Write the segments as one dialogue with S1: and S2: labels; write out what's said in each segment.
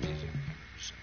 S1: Music 100%.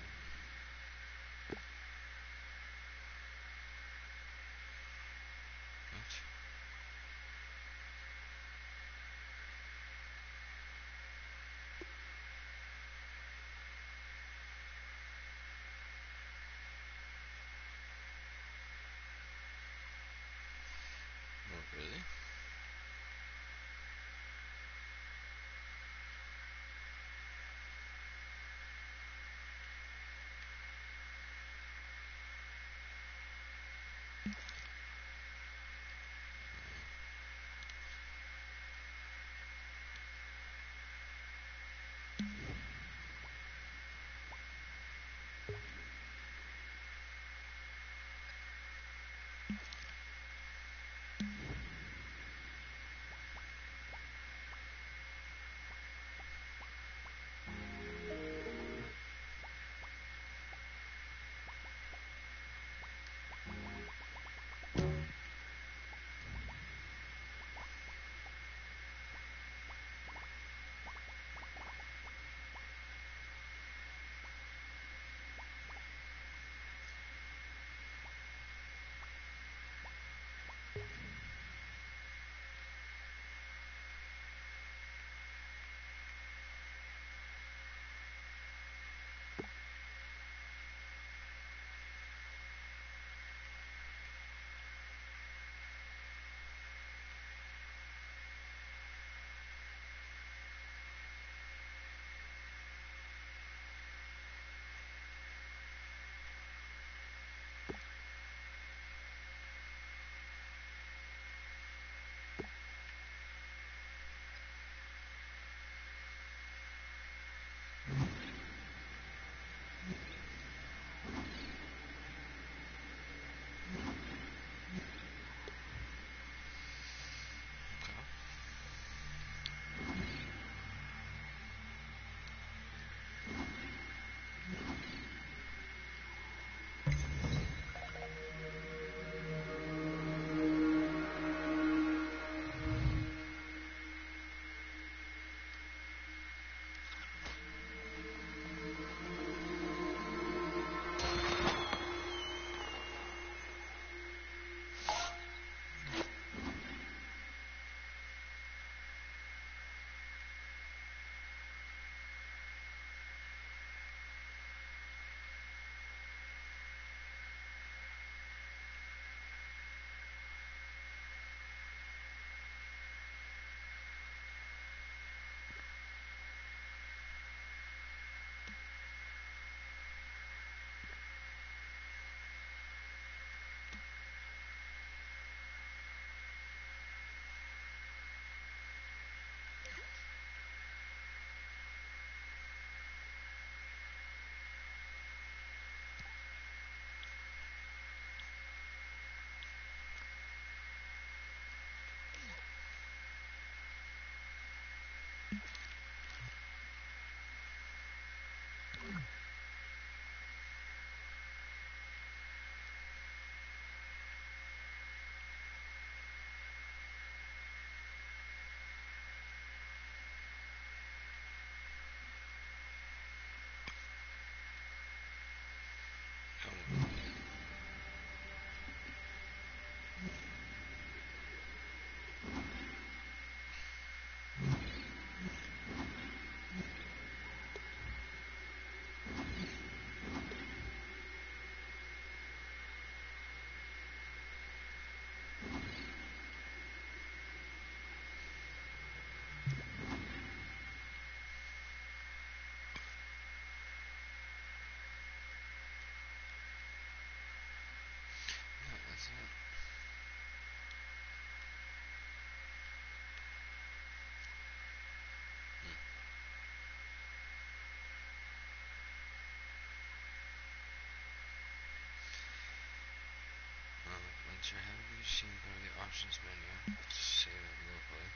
S1: Sync go to the options menu to save it locally,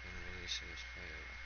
S1: then release it as failure.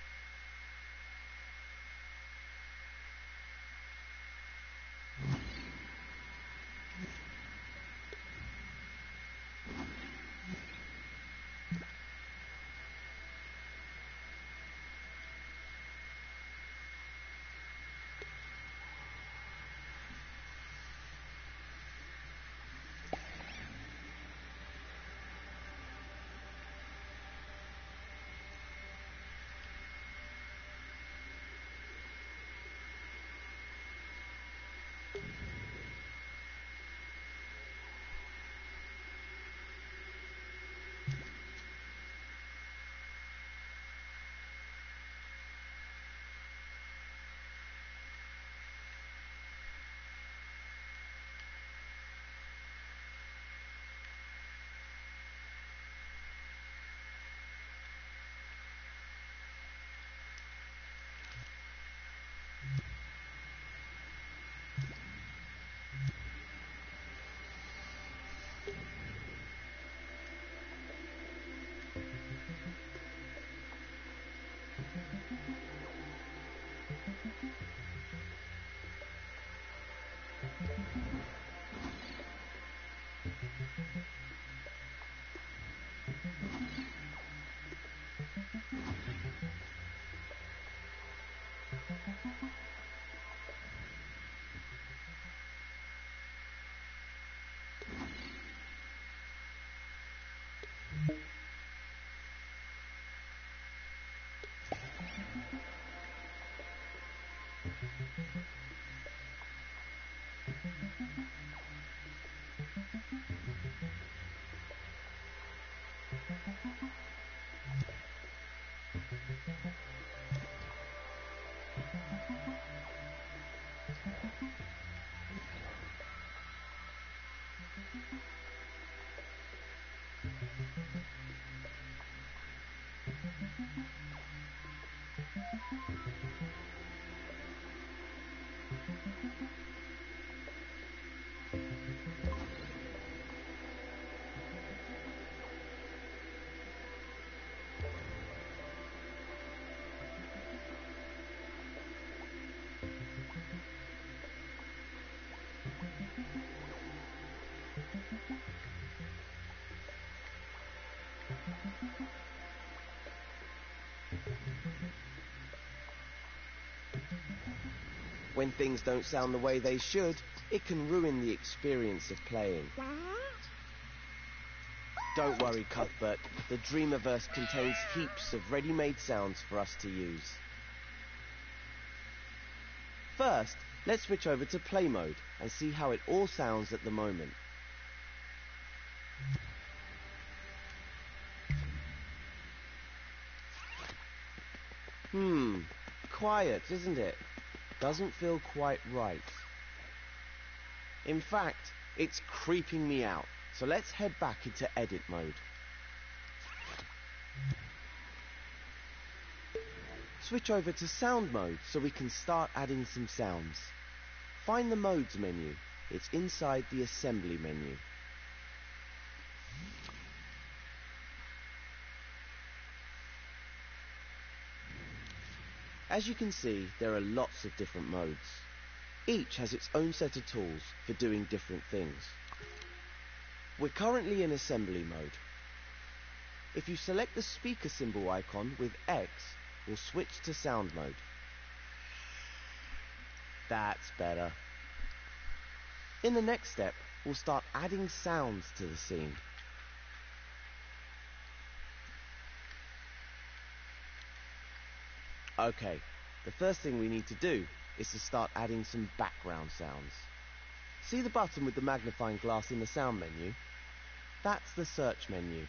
S2: When things don't sound the way they should, it can ruin the experience of playing. Don't worry, Cuthbert. The Dreamiverse contains heaps of ready-made sounds for us to use. First, let's switch over to play mode and see how it all sounds at the moment. Quiet, isn't it? Doesn't feel quite right. In fact, it's creeping me out, so let's head back into edit mode. Switch over to sound mode so we can start adding some sounds. Find the modes menu. It's inside the assembly menu. As you can see, there are lots of different modes. Each has its own set of tools for doing different things. We're currently in assembly mode. If you select the speaker symbol icon with X, we'll switch to sound mode. That's better. In the next step, we'll start adding sounds to the scene. Okay, the first thing we need to do is to start adding some background sounds. See the button with the magnifying glass in the sound menu? That's the search menu.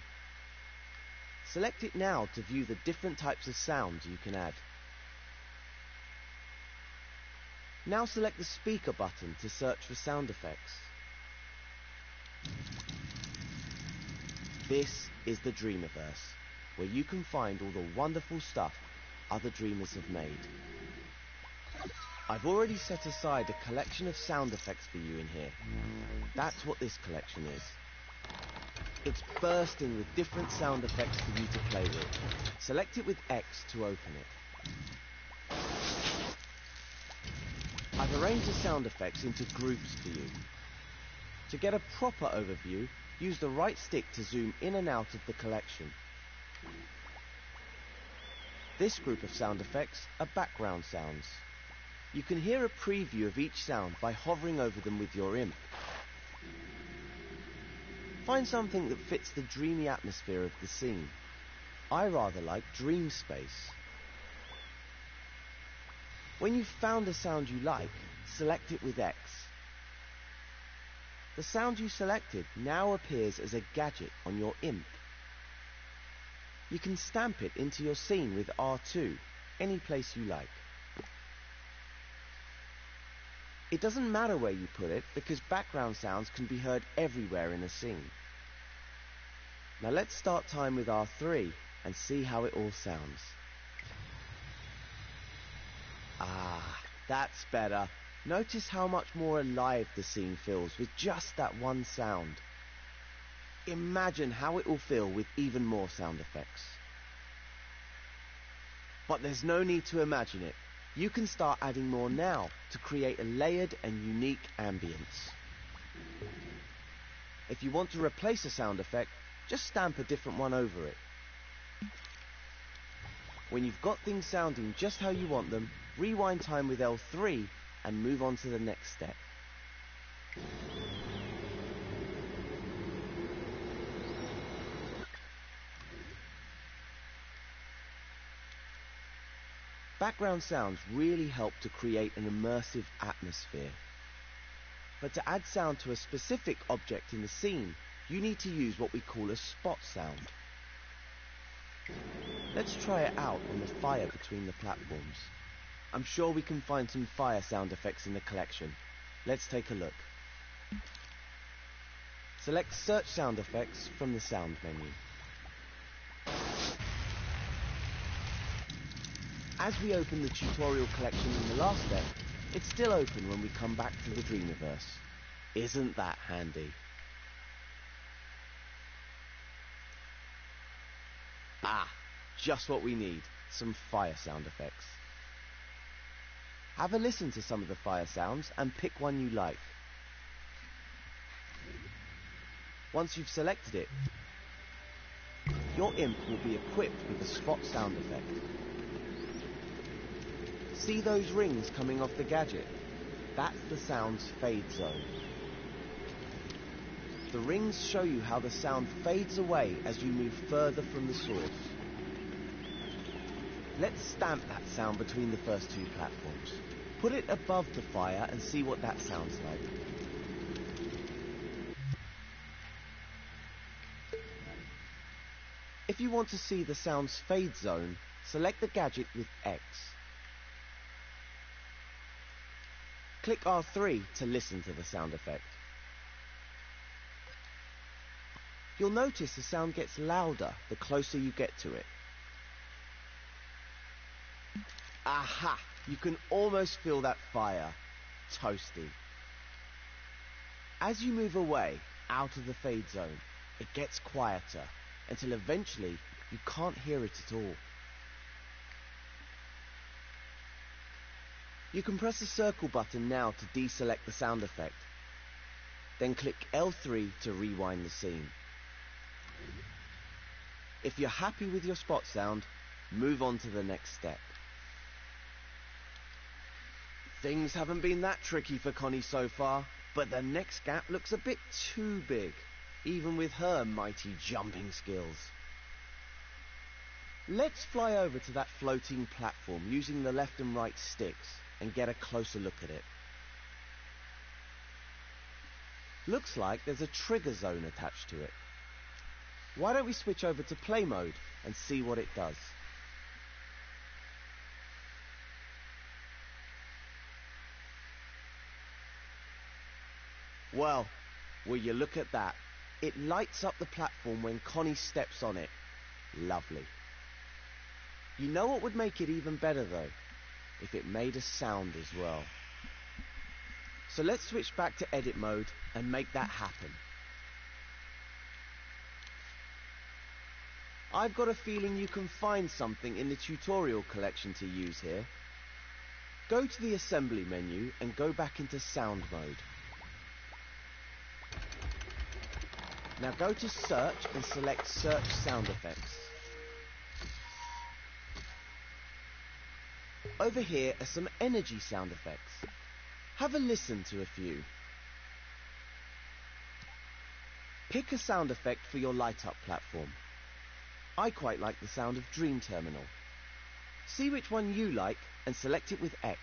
S2: Select it now to view the different types of sound you can add. Now select the speaker button to search for sound effects. This is the Dreamiverse, where you can find all the wonderful stuff other dreamers have made. I've already set aside a collection of sound effects for you in here. That's what this collection is. that's bursting with different sound effects for you to play with. Select it with X to open it. I've arranged the sound effects into groups for you. To get a proper overview, use the right stick to zoom in and out of the collection. This group of sound effects are background sounds. You can hear a preview of each sound by hovering over them with your imp. Find something that fits the dreamy atmosphere of the scene. I rather like dream space. When you've found a sound you like, select it with X. The sound you selected now appears as a gadget on your imp. You can stamp it into your scene with R2, any place you like. It doesn't matter where you put it because background sounds can be heard everywhere in a scene. Now let's start time with R3 and see how it all sounds. Ah, that's better. Notice how much more alive the scene feels with just that one sound. Imagine how it will feel with even more sound effects. But there's no need to imagine it. You can start adding more now to create a layered and unique ambience. If you want to replace a sound effect, just stamp a different one over it. When you've got things sounding just how you want them, rewind time with L3 and move on to the next step. Background sounds really help to create an immersive atmosphere. But to add sound to a specific object in the scene, you need to use what we call a spot sound. Let's try it out on the fire between the platforms. I'm sure we can find some fire sound effects in the collection. Let's take a look. Select Search Sound Effects from the Sound menu. As we open the tutorial collection in the last step, it's still open when we come back to the Dreamiverse. Isn't that handy? Ah, just what we need, some fire sound effects. Have a listen to some of the fire sounds and pick one you like. Once you've selected it, your imp will be equipped with a spot sound effect. See those rings coming off the gadget? That's the sound's fade zone. The rings show you how the sound fades away as you move further from the source. Let's stamp that sound between the first two platforms. Put it above the fire and see what that sounds like. If you want to see the sound's fade zone, select the gadget with X. Click R3 to listen to the sound effect. You'll notice the sound gets louder the closer you get to it. Aha! You can almost feel that fire. Toasty. As you move away, out of the fade zone, it gets quieter, until eventually you can't hear it at all. You can press the circle button now to deselect the sound effect. Then click L3 to rewind the scene. If you're happy with your spot sound, move on to the next step. Things haven't been that tricky for Connie so far, but the next gap looks a bit too big, even with her mighty jumping skills. Let's fly over to that floating platform using the left and right sticks and get a closer look at it. Looks like there's a trigger zone attached to it. Why don't we switch over to play mode and see what it does? Well, will you look at that? It lights up the platform when Connie steps on it. Lovely. You know what would make it even better though? If it made a sound as well. So let's switch back to edit mode and make that happen. I've got a feeling you can find something in the tutorial collection to use here. Go to the assembly menu and go back into sound mode. Now go to search and select search sound effects. Over here are some energy sound effects. Have a listen to a few. Pick a sound effect for your light up platform. I quite like the sound of Dream Terminal. See which one you like and select it with X.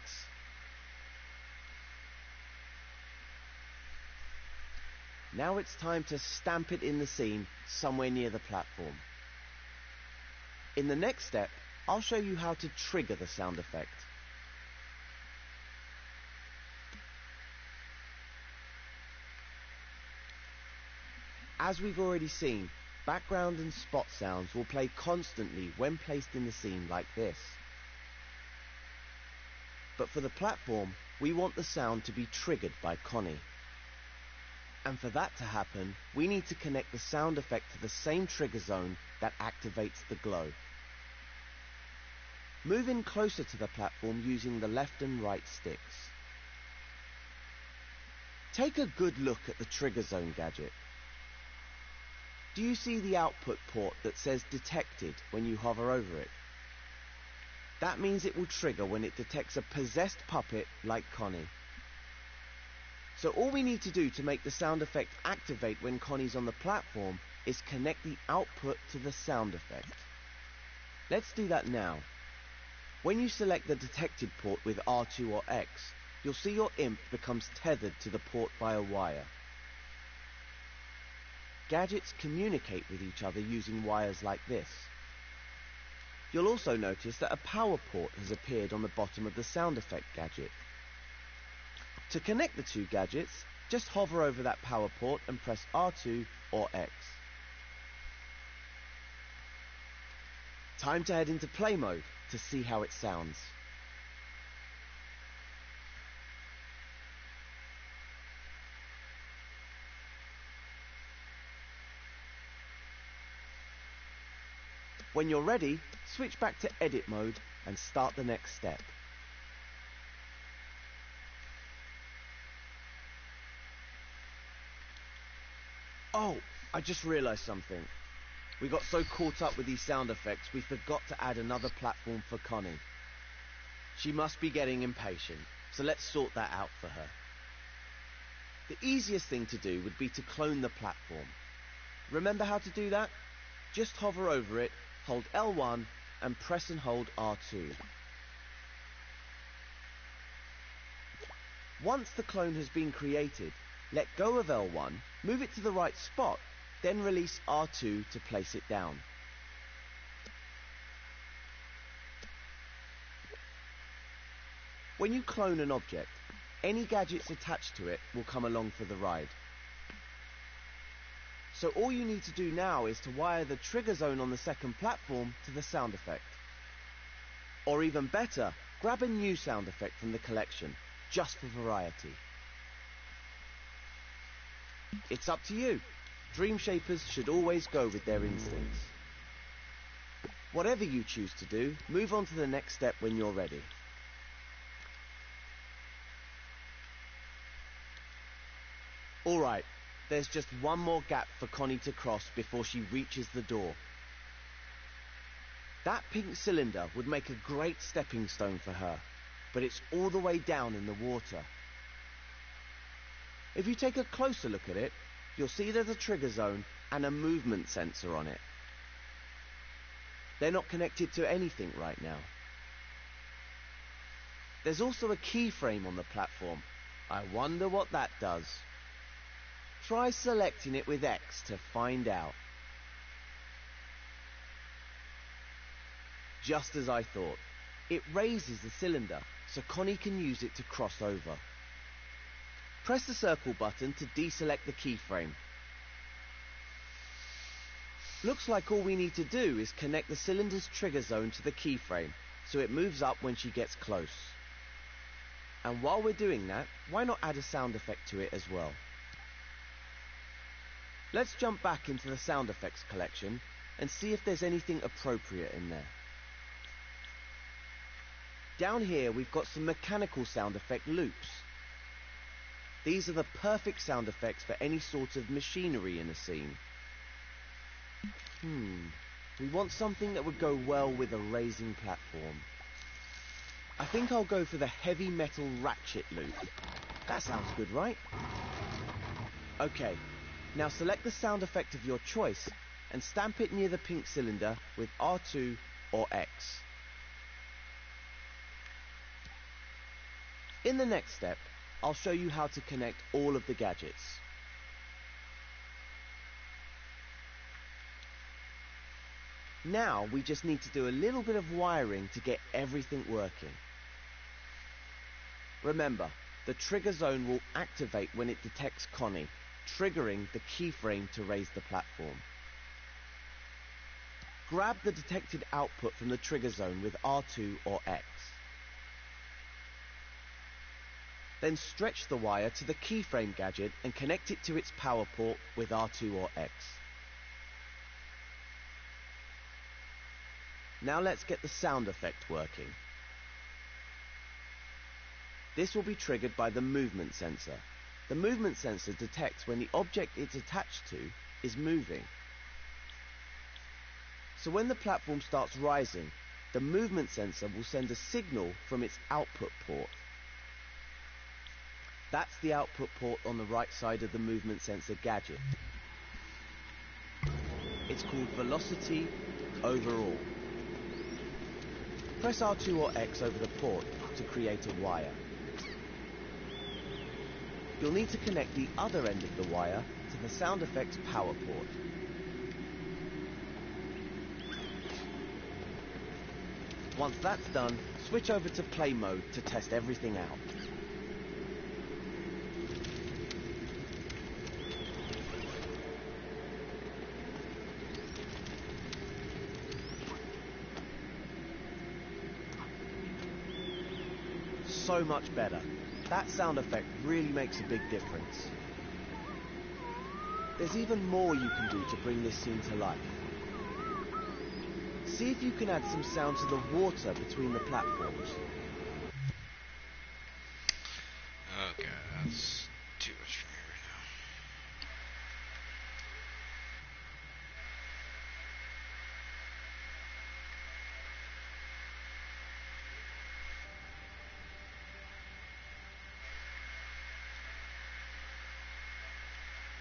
S2: Now it's time to stamp it in the scene somewhere near the platform. In the next step, I'll show you how to trigger the sound effect. As we've already seen, background and spot sounds will play constantly when placed in the scene like this. But for the platform, we want the sound to be triggered by Connie. And for that to happen, we need to connect the sound effect to the same trigger zone that activates the glow. Move in closer to the platform using the left and right sticks. Take a good look at the trigger zone gadget. Do you see the output port that says detected when you hover over it? That means it will trigger when it detects a possessed puppet like Connie. So all we need to do to make the sound effect activate when Connie's on the platform is connect the output to the sound effect. Let's do that now. When you select the detected port with R2 or X, you'll see your imp becomes tethered to the port by a wire. Gadgets communicate with each other using wires like this. You'll also notice that a power port has appeared on the bottom of the sound effect gadget. To connect the two gadgets, just hover over that power port and press R2 or X. Time to head into play mode to see how it sounds. When you're ready, switch back to edit mode and start the next step. Oh, I just realized something. We got so caught up with these sound effects, we forgot to add another platform for Connie. She must be getting impatient, so let's sort that out for her. The easiest thing to do would be to clone the platform. Remember how to do that? Just hover over it, hold L1 and press and hold R2. Once the clone has been created, let go of L1, move it to the right spot, then release R2 to place it down. When you clone an object, any gadgets attached to it will come along for the ride. So all you need to do now is to wire the trigger zone on the second platform to the sound effect. Or even better, grab a new sound effect from the collection, just for variety. It's up to you. Dream Shapers should always go with their instincts. Whatever you choose to do, move on to the next step when you're ready. Alright, there's just one more gap for Connie to cross before she reaches the door. That pink cylinder would make a great stepping stone for her, but it's all the way down in the water. If you take a closer look at it, you'll see there's a trigger zone and a movement sensor on it. They're not connected to anything right now. There's also a keyframe on the platform. I wonder what that does. Try selecting it with X to find out. Just as I thought, it raises the cylinder so Connie can use it to cross over. Press the circle button to deselect the keyframe. Looks like all we need to do is connect the cylinder's trigger zone to the keyframe so it moves up when she gets close. And while we're doing that, why not add a sound effect to it as well? Let's jump back into the sound effects collection and see if there's anything appropriate in there. Down here we've got some mechanical sound effect loops. These are the perfect sound effects for any sort of machinery in a scene. We want something that would go well with a raising platform. I think I'll go for the heavy metal ratchet loop. That sounds good, right? Okay, now select the sound effect of your choice and stamp it near the pink cylinder with R2 or X. In the next step, I'll show you how to connect all of the gadgets. Now we just need to do a little bit of wiring to get everything working. Remember, the trigger zone will activate when it detects Connie, triggering the keyframe to raise the platform. Grab the detected output from the trigger zone with R2 or X. Then stretch the wire to the keyframe gadget and connect it to its power port with R2 or X. Now let's get the sound effect working. This will be triggered by the movement sensor. The movement sensor detects when the object it's attached to is moving. So when the platform starts rising, the movement sensor will send a signal from its output port. That's the output port on the right side of the movement sensor gadget. It's called Velocity Overall. Press R2 or X over the port to create a wire. You'll need to connect the other end of the wire to the sound effects power port. Once that's done, switch over to play mode to test everything out. So much better. That sound effect really makes a big difference. There's even more you can do to bring this scene to life. See if you can add some sound to the water between the platforms.
S1: Okay, that's too much for